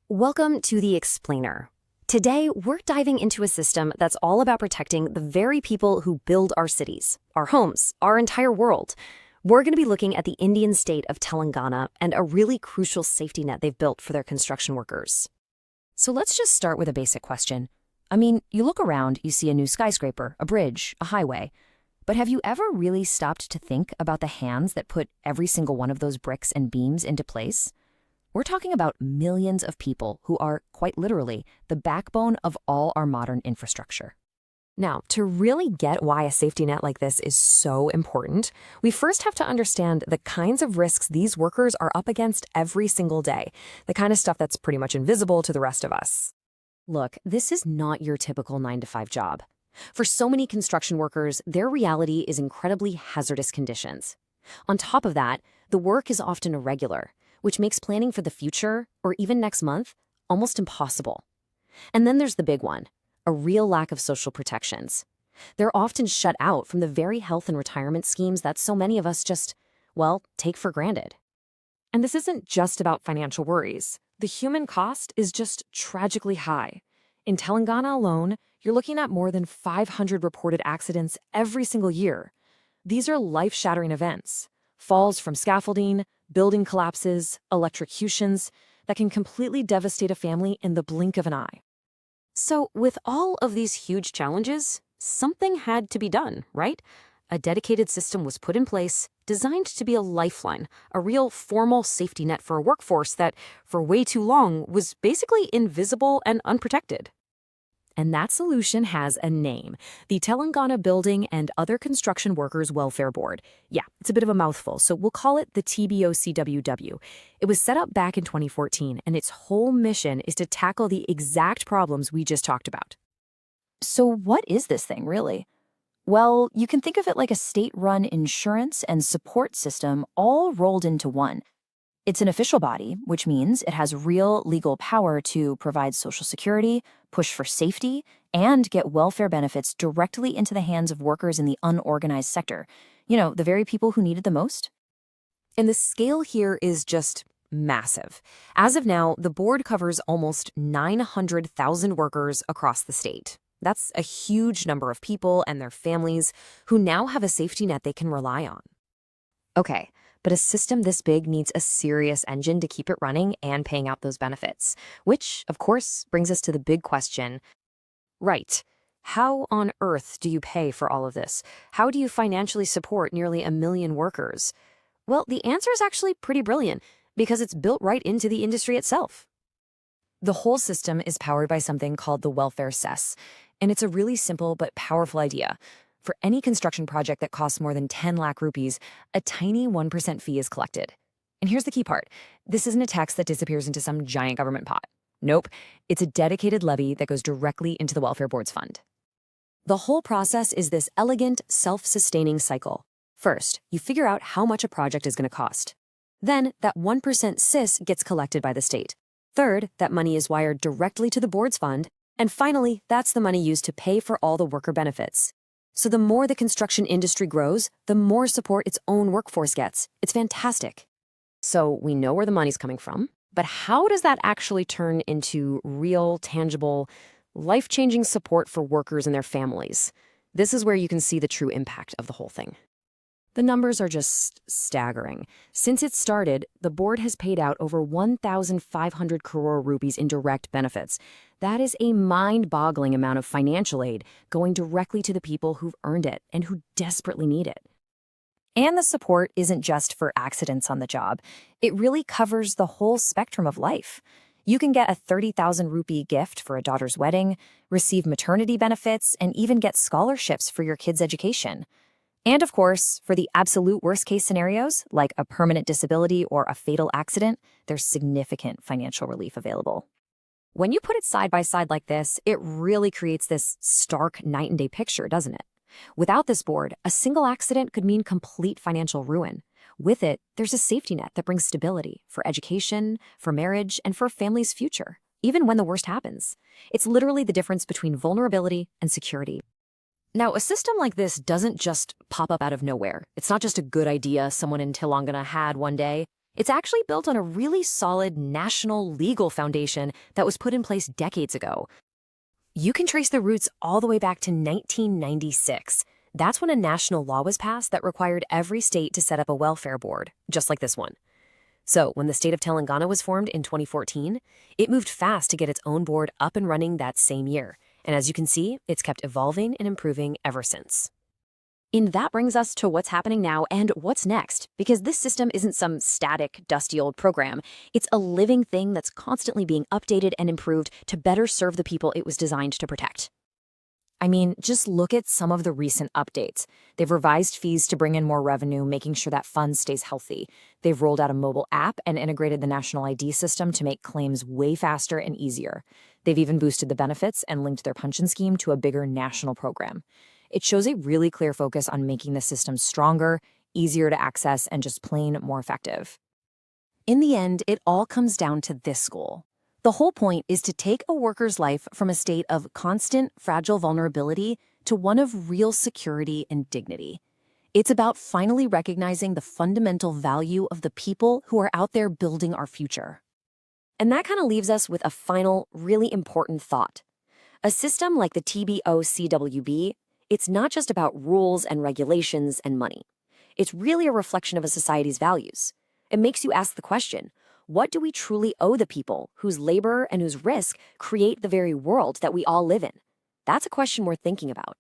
Welcome to The Explainer. Today, we're diving into a system that's all about protecting the very people who build our cities, our homes, our entire world. We're going to be looking at the Indian state of Telangana and a really crucial safety net they've built for their construction workers. So let's just start with a basic question. You look around, you see a new skyscraper, a bridge, a highway. But have you ever really stopped to think about the hands that put every single one of those bricks and beams into place? We're talking about millions of people who are, quite literally, the backbone of all our modern infrastructure. Now, to really get why a safety net like this is so important, we first have to understand the kinds of risks these workers are up against every single day, the kind of stuff that's pretty much invisible to the rest of us. Look, this is not your typical 9-to-5 job. For so many construction workers, their reality is incredibly hazardous conditions. On top of that, the work is often irregular, which makes planning for the future, or even next month, almost impossible. And then there's the big one, a real lack of social protections. They're often shut out from the very health and retirement schemes that so many of us just, take for granted. And this isn't just about financial worries. The human cost is just tragically high. In Telangana alone, you're looking at more than 500 reported accidents every single year. These are life-shattering events. Falls from scaffolding, building collapses, electrocutions that can completely devastate a family in the blink of an eye. So with all of these huge challenges, something had to be done, right? A dedicated system was put in place, designed to be a lifeline, a real formal safety net for a workforce that, for way too long, was basically invisible and unprotected. And that solution has a name, the Telangana Building and Other Construction Workers Welfare Board. Yeah, it's a bit of a mouthful, so we'll call it the TBOCWW. It was set up back in 2014, and its whole mission is to tackle the exact problems we just talked about. So what is this thing, really? Well, you can think of it like a state-run insurance and support system all rolled into one. It's an official body, which means it has real legal power to provide Social Security, push for safety, and get welfare benefits directly into the hands of workers in the unorganized sector. The very people who need it the most. And the scale here is just massive. As of now, the board covers almost 900,000 workers across the state. That's a huge number of people and their families who now have a safety net they can rely on. Okay, but a system this big needs a serious engine to keep it running and paying out those benefits, which, of course, brings us to the big question. Right, how on earth do you pay for all of this? How do you financially support nearly 1 million workers? Well, the answer is actually pretty brilliant, because it's built right into the industry itself. The whole system is powered by something called the welfare cess, and it's a really simple but powerful idea. For any construction project that costs more than 10 lakh rupees, a tiny 1% fee is collected. And here's the key part. This isn't a tax that disappears into some giant government pot. Nope, it's a dedicated levy that goes directly into the welfare board's fund. The whole process is this elegant, self-sustaining cycle. First, you figure out how much a project is going to cost. Then, that 1% cess gets collected by the state. Third, that money is wired directly to the board's fund. And finally, that's the money used to pay for all the worker benefits. So the more the construction industry grows, the more support its own workforce gets. It's fantastic. So we know where the money's coming from, but how does that actually turn into real, tangible, life-changing support for workers and their families? This is where you can see the true impact of the whole thing. The numbers are just staggering. Since it started, the board has paid out over 1,500 crore rupees in direct benefits. That is a mind-boggling amount of financial aid going directly to the people who've earned it and who desperately need it. And the support isn't just for accidents on the job. It really covers the whole spectrum of life. You can get a 30,000 rupee gift for a daughter's wedding, receive maternity benefits, and even get scholarships for your kids' education. And of course, for the absolute worst-case scenarios, like a permanent disability or a fatal accident, there's significant financial relief available. When you put it side by side like this, it really creates this stark night and day picture, doesn't it? Without this board, a single accident could mean complete financial ruin. With it, there's a safety net that brings stability for education, for marriage, and for a family's future, even when the worst happens. It's literally the difference between vulnerability and security. Now, a system like this doesn't just pop up out of nowhere. It's not just a good idea someone in Telangana had one day. It's actually built on a really solid national legal foundation that was put in place decades ago. You can trace the roots all the way back to 1996. That's when a national law was passed that required every state to set up a welfare board, just like this one. So, when the state of Telangana was formed in 2014, it moved fast to get its own board up and running that same year. And as you can see, it's kept evolving and improving ever since. And that brings us to what's happening now and what's next, because this system isn't some static, dusty old program. It's a living thing that's constantly being updated and improved to better serve the people it was designed to protect. I mean, just look at some of the recent updates. They've revised fees to bring in more revenue, making sure that fund stays healthy. They've rolled out a mobile app and integrated the national ID system to make claims way faster and easier. They've even boosted the benefits and linked their pension scheme to a bigger national program. It shows a really clear focus on making the system stronger, easier to access, and just plain more effective. In the end, it all comes down to this goal. The whole point is to take a worker's life from a state of constant, fragile vulnerability to one of real security and dignity. It's about finally recognizing the fundamental value of the people who are out there building our future. And that kind of leaves us with a final, really important thought. A system like the TBOCWB, it's not just about rules and regulations and money. It's really a reflection of a society's values. It makes you ask the question, what do we truly owe the people whose labor and whose risk create the very world that we all live in? That's a question worth thinking about.